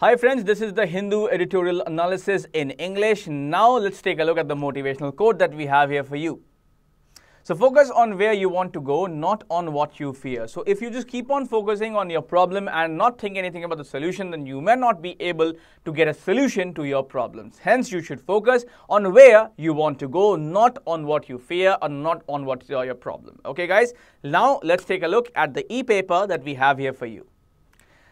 Hi friends, this is the Hindu Editorial Analysis in English. Now let's take a look at the motivational quote that we have here for you. So focus on where you want to go, not on what you fear. So if you just keep on focusing on your problem and not think anything about the solution, then you may not be able to get a solution to your problems. Hence, you should focus on where you want to go, not on what you fear or not on what's your problem. Okay guys, now let's take a look at the e-paper that we have here for you.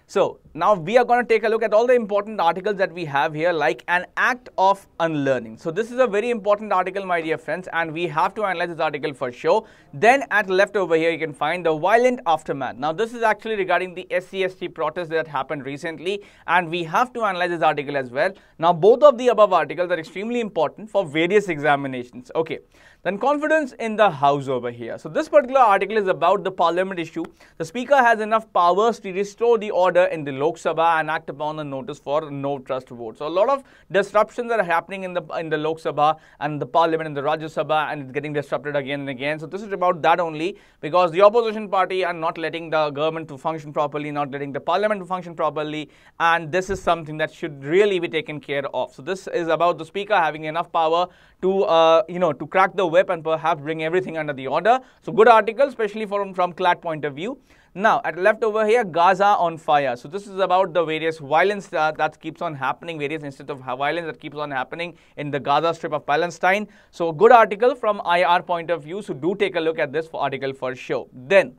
So now we are going to take a look at all the important articles that we have here, like an act of unlearning. So this is a very important article, my dear friends, and we have to analyze this article for sure. Then at left over here, you can find the violent aftermath. Now this is actually regarding the SCST protest that happened recently, and we have to analyze this article as well. Now both of the above articles are extremely important for various examinations. Okay. Then confidence in the House over here. So this particular article is about the parliament issue. The speaker has enough powers to restore the order in the Lok Sabha and act upon the notice for no trust vote. So a lot of disruptions are happening in the Lok Sabha and the parliament and the Rajya Sabha, and it's getting disrupted again and again. So this is about that only, because the opposition party are not letting the government to function properly, not letting the parliament to function properly, and this is something that should really be taken care of. So this is about the speaker having enough power to to crack the whip and perhaps bring everything under the order. So good article, especially from CLAT point of view. Now at left over here, Gaza on fire. So this is about the various violence that keeps on happening, various instances of violence that keeps on happening in the Gaza Strip of Palestine. So good article from IR point of view. So do take a look at this article for sure. Then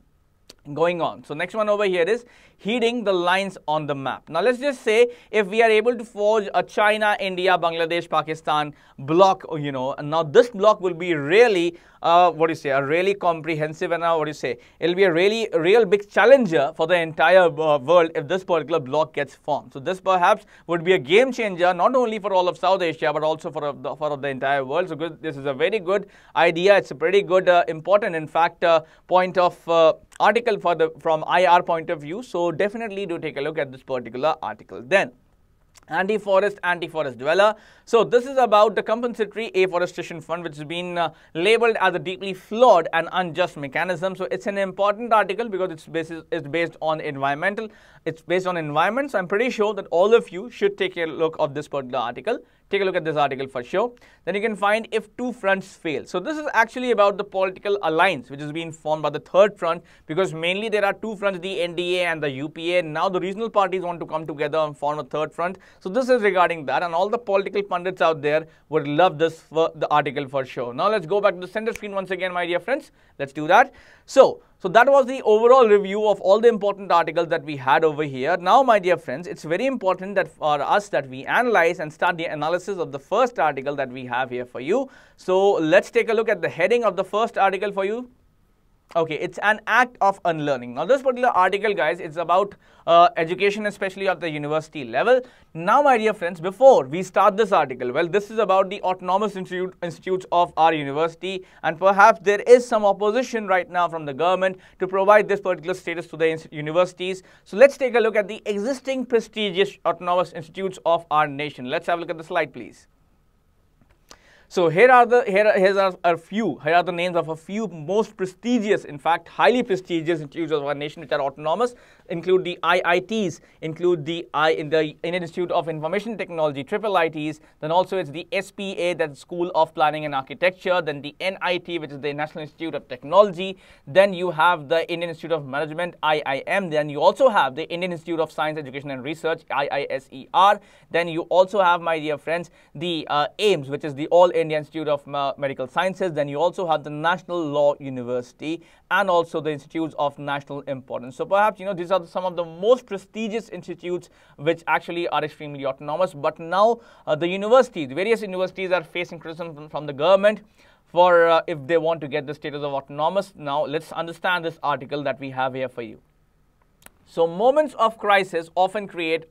going on. So next one over here is heeding the lines on the map. Now let's just say if we are able to forge a China, India, Bangladesh, Pakistan block, and now this block will be really a really comprehensive, and it'll be a real big challenger for the entire world if this particular block gets formed. So this perhaps would be a game changer, not only for all of South Asia but also for the entire world. So this is a very good idea. It's a pretty good important, in fact, point of article from IR point of view. So definitely do take a look at this particular article. Then anti-forest dweller. So this is about the compensatory afforestation fund, which has been labeled as a deeply flawed and unjust mechanism. So it's an important article because it's based on environmental. It's based on environment. So I'm pretty sure that all of you should take a look of this particular article. Take a look at this article for sure. Then you can find if two fronts fail. So this is actually about the political alliance which is being formed by the third front, because mainly there are two fronts, the NDA and the UPA. Now the regional parties want to come together and form a third front. So this is regarding that, and all the political pundits out there would love this the article for sure. Now let's go back to the center screen once again, my dear friends. Let's do that. So that was the overall review of all the important articles that we had over here. Now, my dear friends, it's very important that for us that we analyze and start the analysis of the first article that we have here for you. So let's take a look at the heading of the first article for you. Okay, it's an act of unlearning. Now this particular article, guys, it's about education, especially at the university level. Now, my dear friends, before we start this article, well, this is about the autonomous institutes of our university, and perhaps there is some opposition right now from the government to provide this particular status to the universities. So let's take a look at the existing prestigious autonomous institutes of our nation. Let's have a look at the slide, please. So here are the names of a few most prestigious, in fact highly prestigious institutes of our nation which are autonomous. Include the IITs, include the Indian Institute of Information Technology, IIITs. Then also it's the SPA, that's School of Planning and Architecture. Then the NIT, which is the National Institute of Technology. Then you have the Indian Institute of Management, IIM. Then you also have the Indian Institute of Science, Education and Research, IISER. Then you also have, my dear friends, the AIMS, which is the All India Institute of Medical Sciences. Then you also have the National Law University and also the Institutes of National Importance. So perhaps, these are some of the most prestigious institutes which actually are extremely autonomous. But now various universities are facing criticism from the government for if they want to get the status of autonomous. Now let's understand this article that we have here for you. So moments of crisis often create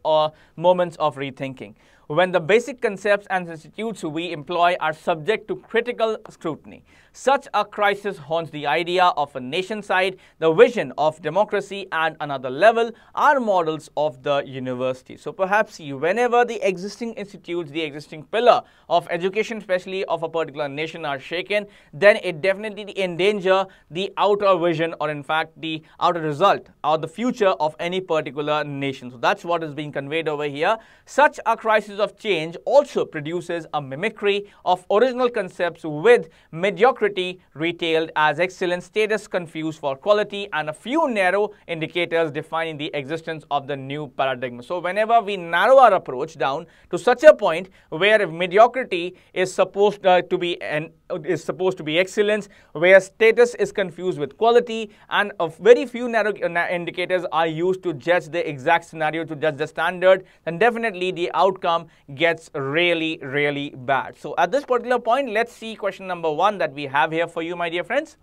moments of rethinking. when the basic concepts and institutes we employ are subject to critical scrutiny. Such a crisis haunts the idea of a nation-side, the vision of democracy, and another level are models of the university. So perhaps whenever the existing institutes, the existing pillar of education, especially of a particular nation, are shaken, then it definitely endanger the outer vision, or in fact the outer result or the future of any particular nation. So that's what is being conveyed over here. Such a crisis of change also produces a mimicry of original concepts, with mediocrity retailed as excellence, status confused for quality, and a few narrow indicators defining the existence of the new paradigm. So whenever we narrow our approach down to such a point where mediocrity is supposed to be excellence, where status is confused with quality, and a very few narrow indicators are used to judge the exact scenario, to judge the standard, then definitely the outcome gets really, really bad. So at this particular point, let's see question number 1 that we have here for you, my dear friends.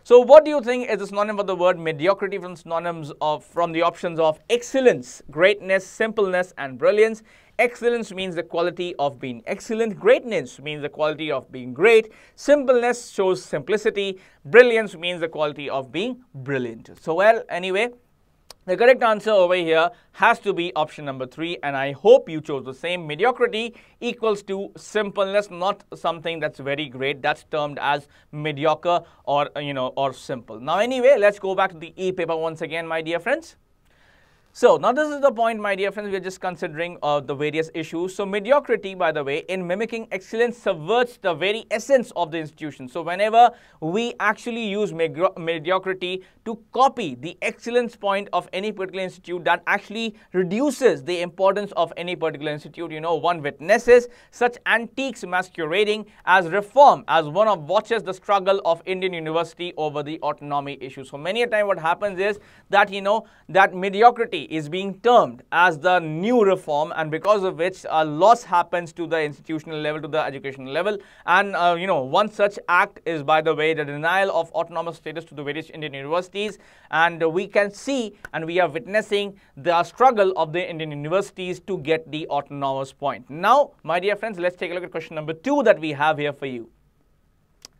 So what do you think is the synonym of the word mediocrity from the options of excellence, greatness, simpleness, and brilliance? Excellence means the quality of being excellent. Greatness means the quality of being great. Simpleness shows simplicity. Brilliance means the quality of being brilliant. So well, anyway, the correct answer over here has to be option number 3, and I hope you chose the same. Mediocrity equals to simpleness, not something that's very great. That's termed as mediocre or or simple. Now anyway, let's go back to the e-paper once again, my dear friends. So now this is the point, my dear friends, we are just considering the various issues. So mediocrity, by the way, in mimicking excellence subverts the very essence of the institution. So whenever we actually use mediocrity to copy the excellence point of any particular institute, that actually reduces the importance of any particular institute. One witnesses such antiques masquerading as reform as one watches the struggle of Indian university over the autonomy issue. So many a time what happens is that, that mediocrity is being termed as the new reform, and because of which a loss happens to the institutional level, to the educational level. And one such act is, by the way, the denial of autonomous status to the various Indian universities, and we can see and we are witnessing the struggle of the Indian universities to get the autonomous point. Now, my dear friends, let's take a look at question number 2 that we have here for you.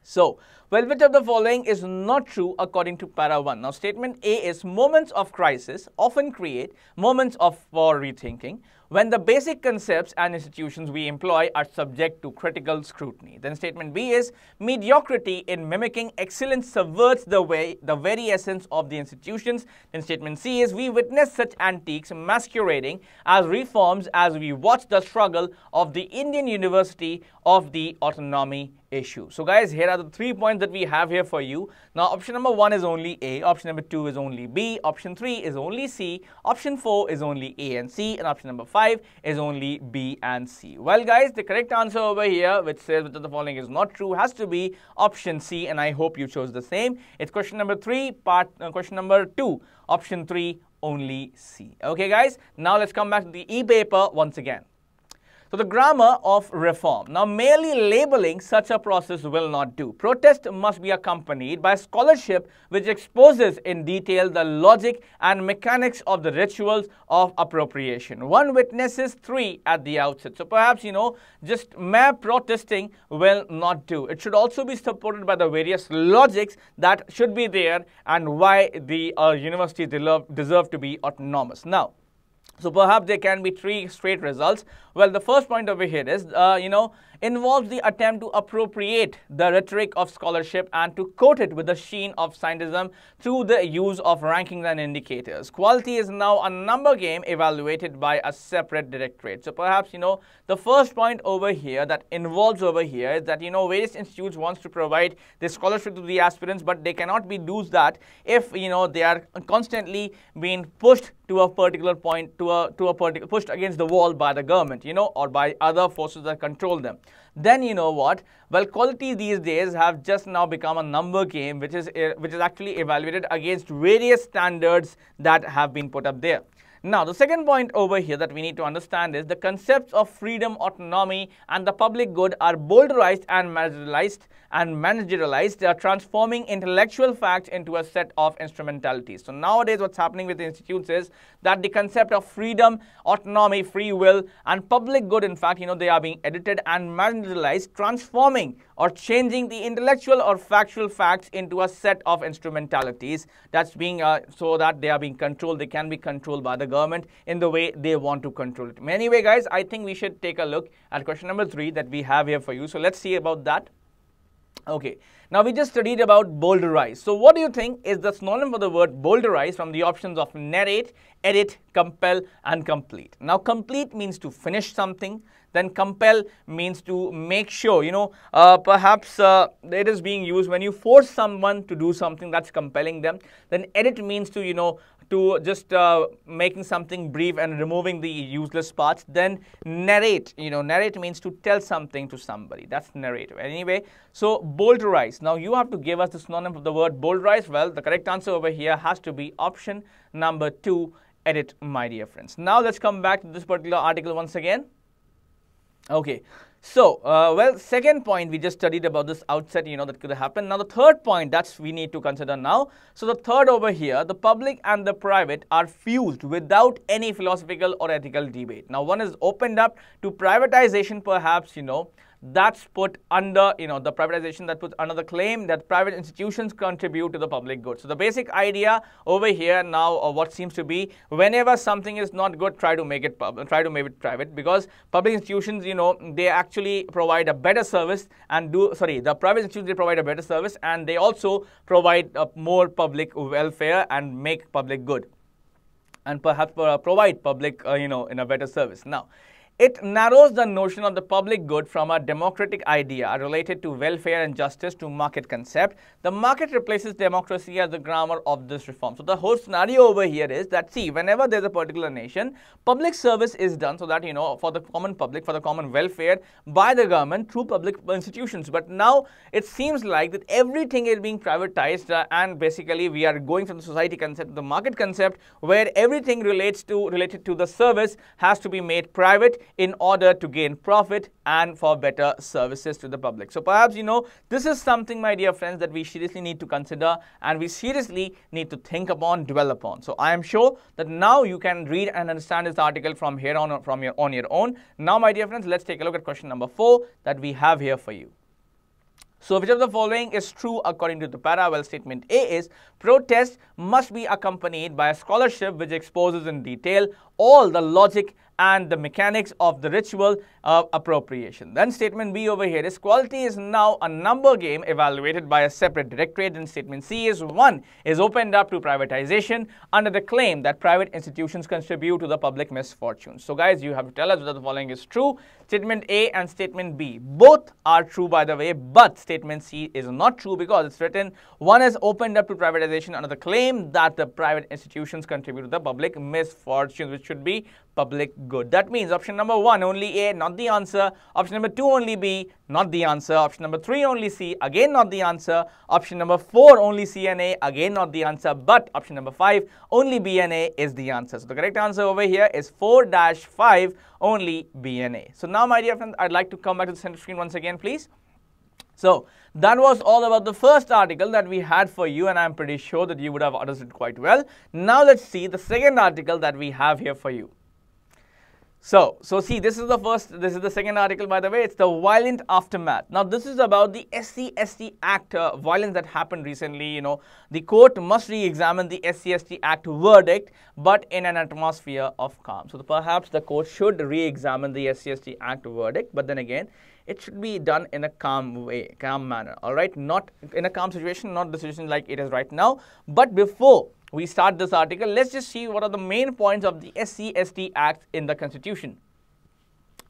So, well, which of the following is not true according to para 1? Now, statement A is moments of crisis often create moments for rethinking when the basic concepts and institutions we employ are subject to critical scrutiny. Then statement B is mediocrity in mimicking excellence subverts the very essence of the institutions. Then statement C is we witness such antiques masquerading as reforms as we watch the struggle of the Indian university of the autonomy issue. So guys, here are the 3 points that we have here for you. Now option number 1 is only A, option number 2 is only B, option 3 is only C, option 4 is only A and C, and option number 5 is only B and C. Well guys, the correct answer over here, which says which of the following is not true, has to be option C, and I hope you chose the same. It's question number 3, question number 2, option 3, only C. Okay guys, now let's come back to the e-paper once again. So the grammar of reform. Now, merely labeling such a process will not do. Protest must be accompanied by scholarship which exposes in detail the logic and mechanics of the rituals of appropriation. One witnesses 3 at the outset. So perhaps, just mere protesting will not do. It should also be supported by the various logics that should be there and why the university deserve to be autonomous. Now, so perhaps there can be 3 straight results. Well, the first point over here is, involves the attempt to appropriate the rhetoric of scholarship and to coat it with the sheen of scientism through the use of rankings and indicators. Quality is now a number game evaluated by a separate directorate. So perhaps, the first point over here that involves over here is that, various institutes wants to provide the scholarship to the aspirants, but they cannot do that if, they are constantly being pushed to a particular point, pushed against the wall by the government, or by other forces that control them. Then what? Well, quality these days have just now become a number game, which is actually evaluated against various standards that have been put up there. Now, the second point over here that we need to understand is the concepts of freedom, autonomy, and the public good are bowdlerized and managerialized. They are transforming intellectual facts into a set of instrumentalities. So nowadays, what's happening with the institutes is that the concept of freedom, autonomy, free will, and public good, in fact, they are being edited and managerialized, transforming or changing the intellectual or factual facts into a set of instrumentalities. That's being so that they are being controlled. They can be controlled by the government in the way they want to control it. Anyway, guys, I think we should take a look at question number 3 that we have here for you. So let's see about that. Okay, now we just studied about bowdlerize. So what do you think is the synonym for the word bowdlerize from the options of narrate, edit, compel, and complete? Now, complete means to finish something. Then compel means to make sure, perhaps it is being used when you force someone to do something, that's compelling them. Then edit means to, to just making something brief and removing the useless parts. Then narrate, narrate means to tell something to somebody. That's narrative. Anyway, so bowdlerize. Now, you have to give us the synonym of the word bowdlerize. Well, the correct answer over here has to be option number 2, edit, my dear friends. Now, let's come back to this particular article once again. Okay, so, well, second point we just studied about this outset, that could happen. Now, the third point that's we need to consider now. So, the third over here, the public and the private are fused without any philosophical or ethical debate. Now, one is opened up to privatization, perhaps, that's put under, the privatization that puts under the claim that private institutions contribute to the public good. So, the basic idea over here now, or what seems to be, whenever something is not good, try to make it private, because public institutions, they actually provide a better service and the private institutions, they provide a better service, and they also provide more public welfare and make public good, and perhaps provide public, in a better service. Now, it narrows the notion of the public good from a democratic idea related to welfare and justice to market concept. The market replaces democracy as the grammar of this reform. So, the whole scenario over here is that, see, whenever there's a particular nation, public service is done so that, for the common public, for the common welfare by the government through public institutions. But now, it seems like that everything is being privatized and basically we are going from the society concept to the market concept, where everything related to the service has to be made private in order to gain profit and for better services to the public. So perhaps, this is something, my dear friends, that we seriously need to consider and we seriously need to think upon, dwell upon. So I am sure that now you can read and understand this article from here on your own. Now, my dear friends, let's take a look at question number 4 that we have here for you. So, which of the following is true according to the para? Well, statement A is protest must be accompanied by a scholarship which exposes in detail all the logic and the mechanics of the ritual appropriation. Then statement B over here is quality is now a number game evaluated by a separate directorate. And statement C is 1 is opened up to privatization under the claim that private institutions contribute to the public misfortunes. So guys, you have to tell us whether the following is true. Statement A and statement B, both are true, by the way, but statement C is not true because it's written 1 is opened up to privatization under the claim that the private institutions contribute to the public misfortunes, which should be public good. That means option number 1 only A, not the answer. Option number 2 only B, not the answer. Option number 3 only C, again not the answer. Option number 4 only C and A, again not the answer. But option number 5 only B and A is the answer. So the correct answer over here is 4-5 only B and A. So now, my dear friends, I'd like to come back to the center screen once again, please. So that was all about the first article that we had for you, and I'm pretty sure that you would have understood quite well. Now let's see the second article that we have here for you. So see, this is the second article, by the way. It's the violent aftermath. Now, this is about the SC/ST Act violence that happened recently. The court must re-examine the SC/ST Act verdict, but in an atmosphere of calm. So, perhaps the court should re-examine the SC/ST Act verdict, but then again, it should be done in a calm way, calm manner. All right, not in a calm situation, not the situation like it is right now. But before we start this article, let's just see what are the main points of the SC/ST Act in the Constitution.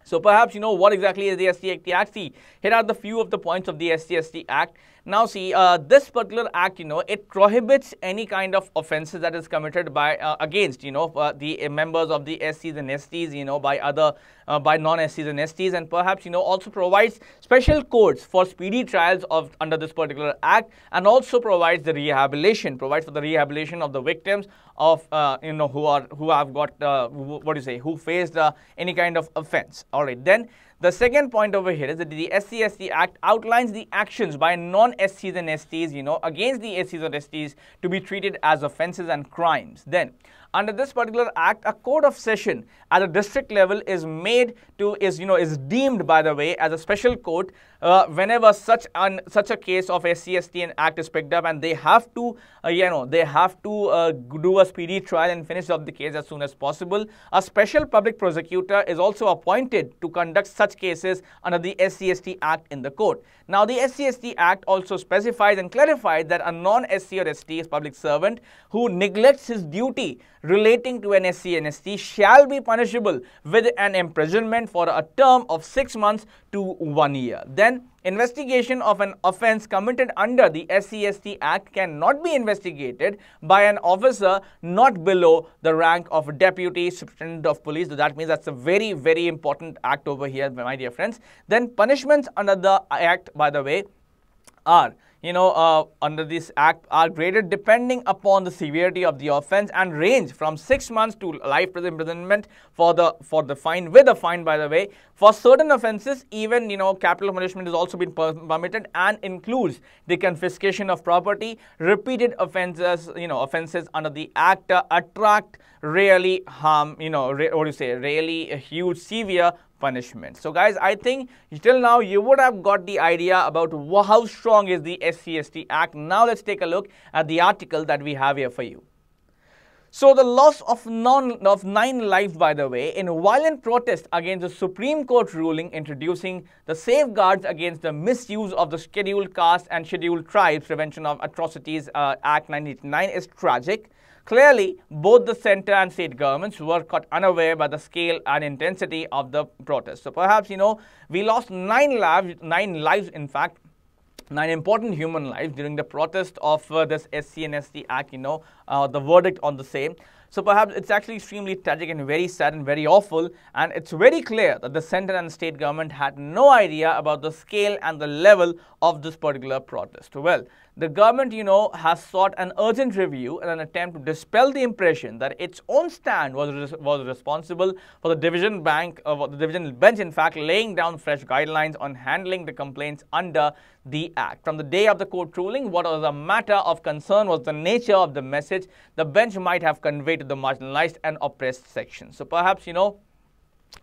So perhaps you know what exactly is the SC Act. See, here are the few of the points of the SC Act. Now see, this particular act, you know, it prohibits any kind of offences that is committed by against, you know, the members of the SCs and STs, you know, by other by non-SCs and STs, and perhaps you know also provides special courts for speedy trials of under this particular act, and also provides the rehabilitation, provides for the rehabilitation of the victims of you know who have got what do you say, who faced any kind of offence. All right, then. The second point over here is that the SC Act outlines the actions by non-SCs and STs, you know, against the SCs or STs to be treated as offences and crimes. Then, under this particular act, a court of session at a district level is made to is deemed, by the way, as a special court whenever such a case of SC and Act is picked up, and they have to do a speedy trial and finish up the case as soon as possible. A special public prosecutor is also appointed to conduct such cases under the SC Act in the court. Now, the SC Act also specifies and clarifies that a non-SC or ST public servant who neglects his duty relating to an SC and ST shall be punishable with an imprisonment for a term of 6 months to 1 year. Then, investigation of an offence committed under the SC Act cannot be investigated by an officer not below the rank of Deputy Superintendent of Police. So that means that's a very, very important act over here, my dear friends. Then punishments under the Act, by the way, are under this act are graded depending upon the severity of the offence and range from 6 months to life imprisonment for the fine, with a fine, by the way. For certain offences, even capital punishment is also been permitted, and includes the confiscation of property. Repeated offences, offences under the act attract really harm, really a huge severe punishment. So guys, I think till now you would have got the idea about how strong is the SC Act. Now let's take a look at the article that we have here for you. So the loss of 9 lives, by the way, in violent protest against the Supreme Court ruling introducing the safeguards against the misuse of the Scheduled Caste and Scheduled Tribes Prevention of Atrocities Act 1989 is tragic. Clearly, both the centre and state governments were caught unaware by the scale and intensity of the protest. So perhaps, we lost 9 lives, in fact, 9 important human lives during the protest of this SC and ST Act, the verdict on the same. So perhaps it's actually extremely tragic and very sad and very awful, and it's very clear that the centre and state government had no idea about the scale and the level of this particular protest. Well, the government, has sought an urgent review in an attempt to dispel the impression that its own stand was responsible for the division bench, in fact, laying down fresh guidelines on handling the complaints under the Act. From the day of the court ruling, what was a matter of concern was the nature of the message the bench might have conveyed to the marginalized and oppressed sections. So perhaps,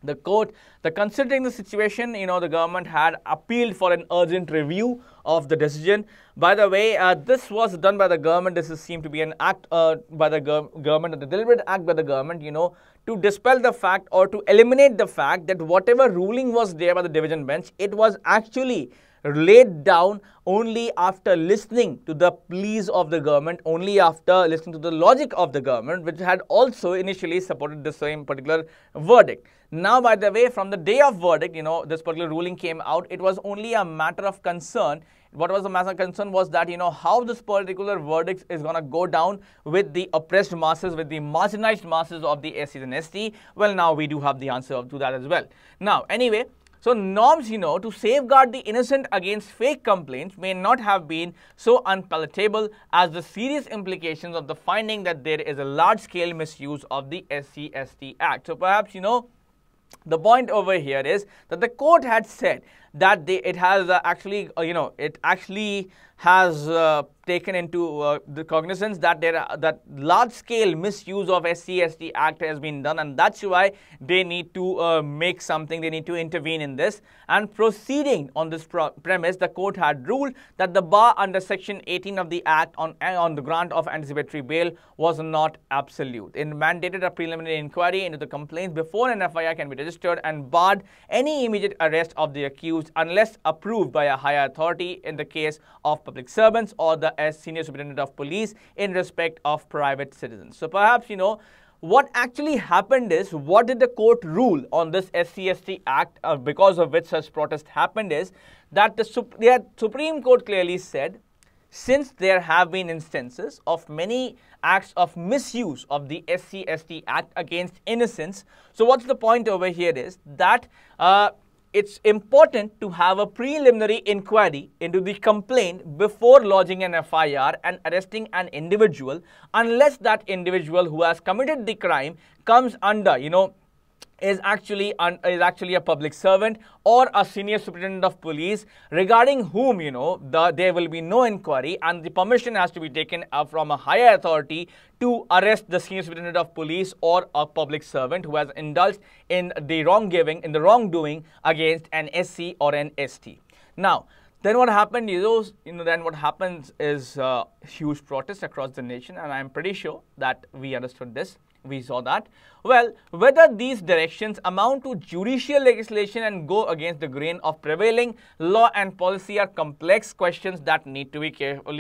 the court, considering the situation, the government had appealed for an urgent review of the decision. By the way, this was done by the government. This seemed to be an act by the government, a deliberate act by the government, to dispel the fact or to eliminate the fact that whatever ruling was there by the division bench, it was actually laid down only after listening to the pleas of the government, only after listening to the logic of the government, which had also initially supported the same particular verdict. Now, by the way, from the day of verdict, this particular ruling came out, it was only a matter of concern. What was the matter of concern was that, how this particular verdict is going to go down with the oppressed masses, with the marginalized masses of the SC and ST. Well, now we do have the answer to that as well. Now, anyway, so norms, to safeguard the innocent against fake complaints may not have been so unpalatable as the serious implications of the finding that there is a large-scale misuse of the SC/ST Act. So perhaps, the point over here is that the court had said that it has taken into the cognizance that that large-scale misuse of SC/ST Act has been done, and that's why they need to make something. They need to intervene in this. And proceeding on this premise, the court had ruled that the bar under Section 18 of the Act on the grant of anticipatory bail was not absolute. It mandated a preliminary inquiry into the complaints before an FIR can be registered, and barred any immediate arrest of the accused unless approved by a higher authority in the case of public servants or the senior superintendent of police in respect of private citizens. So perhaps, what actually happened is, what did the court rule on this SC/ST Act, because of which such protest happened, is that the Supreme Court clearly said, since there have been instances of many acts of misuse of the SC/ST Act against innocents, so what's the point over here is that it's important to have a preliminary inquiry into the complaint before lodging an FIR and arresting an individual, unless that individual who has committed the crime comes under, is actually a public servant or a senior superintendent of police, regarding whom there will be no inquiry, and the permission has to be taken from a higher authority to arrest the senior superintendent of police or a public servant who has indulged in the wrongdoing against an SC or an ST. Now, then what happened is, then what happens is huge protests across the nation, and I'm pretty sure that we understood this. We saw that. Well, whether these directions amount to judicial legislation and go against the grain of prevailing law and policy are complex questions that need to be careful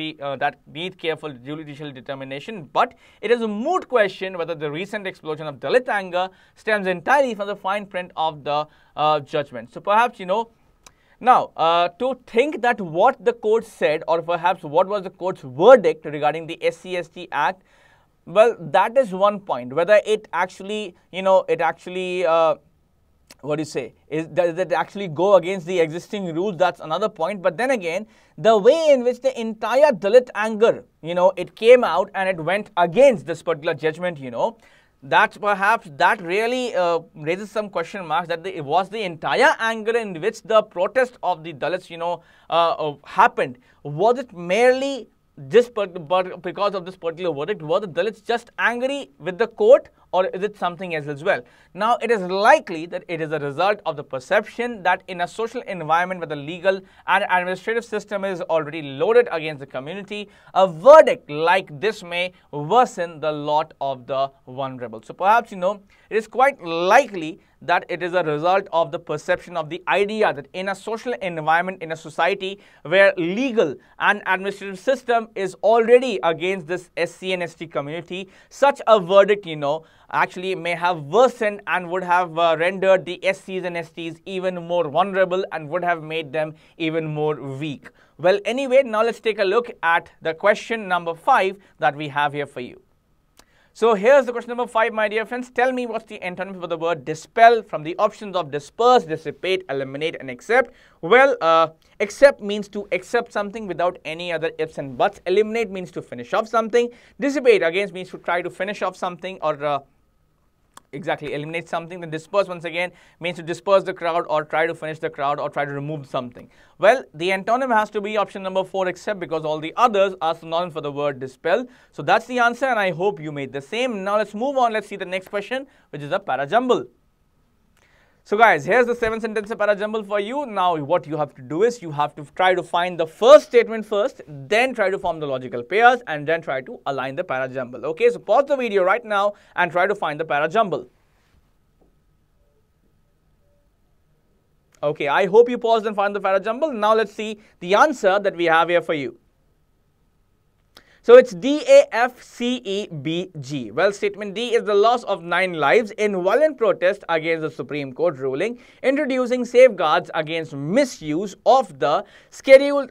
judicial determination. But it is a moot question whether the recent explosion of Dalit anger stems entirely from the fine print of the judgment. So perhaps, now, to think that what the court said, or perhaps what was the court's verdict regarding the SC/ST Act, well, that is one point. Whether it actually, does it actually go against the existing rules? That's another point. But then again, the way in which the entire Dalit anger, it came out and it went against this particular judgment, that really raises some question marks, that it was the entire anger in which the protest of the Dalits, happened. Was it merely because of this particular verdict? Were the Dalits just angry with the court, or is it something else as well? Now, it is likely that it is a result of the perception that in a social environment where the legal and administrative system is already loaded against the community, a verdict like this may worsen the lot of the vulnerable. So perhaps, it is quite likely that it is a result of the perception of the idea that in a social environment, in a society where legal and administrative system is already against this SC and ST community, such a verdict, actually may have worsened and would have rendered the SCs and STs even more vulnerable and would have made them even more weak. Well, anyway, now let's take a look at the question number 5 that we have here for you. So here's the question number 5, my dear friends. Tell me what's the antonym for the word dispel from the options of disperse, dissipate, eliminate, and accept. Well, accept means to accept something without any other ifs and buts. Eliminate means to finish off something. Dissipate again means to try to finish off something, or eliminate something. Then disperse once again means to disperse the crowd or try to finish the crowd or try to remove something. Well, the antonym has to be option number 4, except, because all the others are synonym for the word dispel. So that's the answer, and I hope you made the same. Now let's move on. Let's see the next question, which is a parajumble. So guys, here's the 7-sentence parajumble for you. Now what you have to do is you have to try to find the first statement first, then try to form the logical pairs, and then try to align the parajumble. Okay, so pause the video right now and try to find the parajumble. Okay, I hope you paused and found the parajumble. Now let's see the answer that we have here for you. So it's DAFCEBG. Well, statement D is the loss of 9 lives in violent protest against the Supreme Court ruling introducing safeguards against misuse of the Scheduled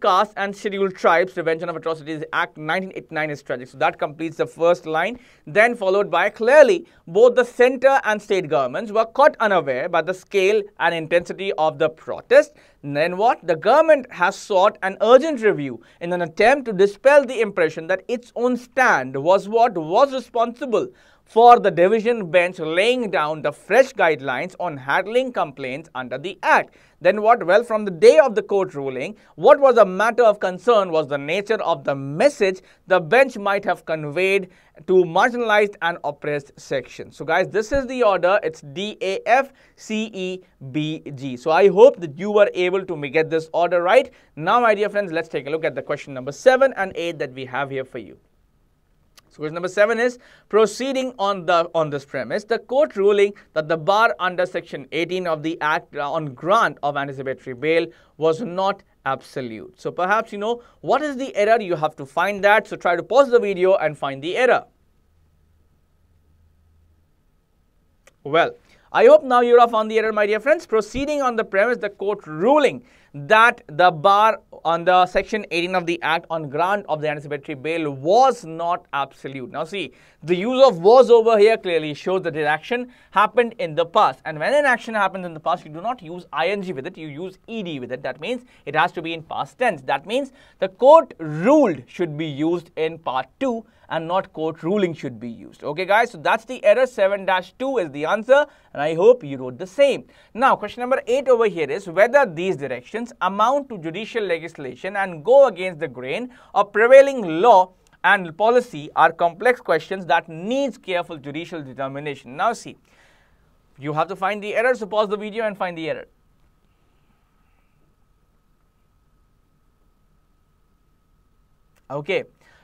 Caste and Scheduled Tribes Prevention of Atrocities Act 1989 is tragic. So that completes the first line. Then followed by, clearly both the center and state governments were caught unaware by the scale and intensity of the protest. And then what? The government has sought an urgent review in an attempt to dispel the impression that its own stand was what was responsible for the division bench laying down the fresh guidelines on handling complaints under the Act. Then what? Well, from the day of the court ruling, what was a matter of concern was the nature of the message the bench might have conveyed to marginalized and oppressed sections. So guys, this is the order. It's DAFCEBG. So I hope that you were able to get this order right. Now, my dear friends, let's take a look at the question number 7 and 8 that we have here for you. So question number 7 is, proceeding on this premise, the court ruling that the bar under section 18 of the Act on grant of anticipatory bail was not absolute. So perhaps what is the error? You have to find that. So try to pause the video and find the error. Well, I hope now you have found the error, my dear friends. Proceeding on the premise, the court ruling that the bar under section 18 of the Act on grant of the anticipatory bail was not absolute. Now see, the use of was over here clearly shows that the action happened in the past. And when an action happens in the past, you do not use ing with it, you use ed with it. That means it has to be in past tense. That means the court ruled should be used in part 2 and not court ruling should be used. Okay guys, so that's the error. 7-2 is the answer, and I hope you wrote the same. Now question number 8 over here is whether these directions amount to judicial legislation and go against the grain of prevailing law and policy are complex questions that needs careful judicial determination. Now see, you have to find the error, so pause the video and find the error. Okay.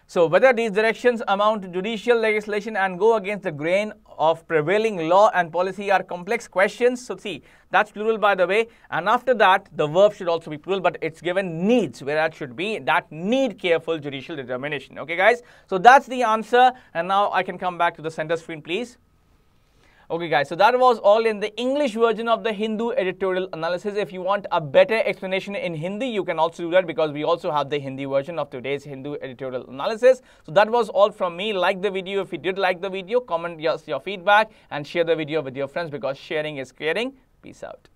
So, whether these directions amount to judicial legislation and go against the grain of prevailing law and policy are complex questions. So, see, that's plural by the way, and after that, the verb should also be plural, but it's given needs, where that should be that need careful judicial determination. Okay, guys? So, that's the answer, and now I can come back to the center screen, please. Okay guys, so that was all in the English version of the Hindu Editorial Analysis. If you want a better explanation in Hindi, you can also do that, because we also have the Hindi version of today's Hindu Editorial Analysis. So that was all from me. Like the video if you did like the video, comment your feedback and share the video with your friends, because sharing is caring. Peace out.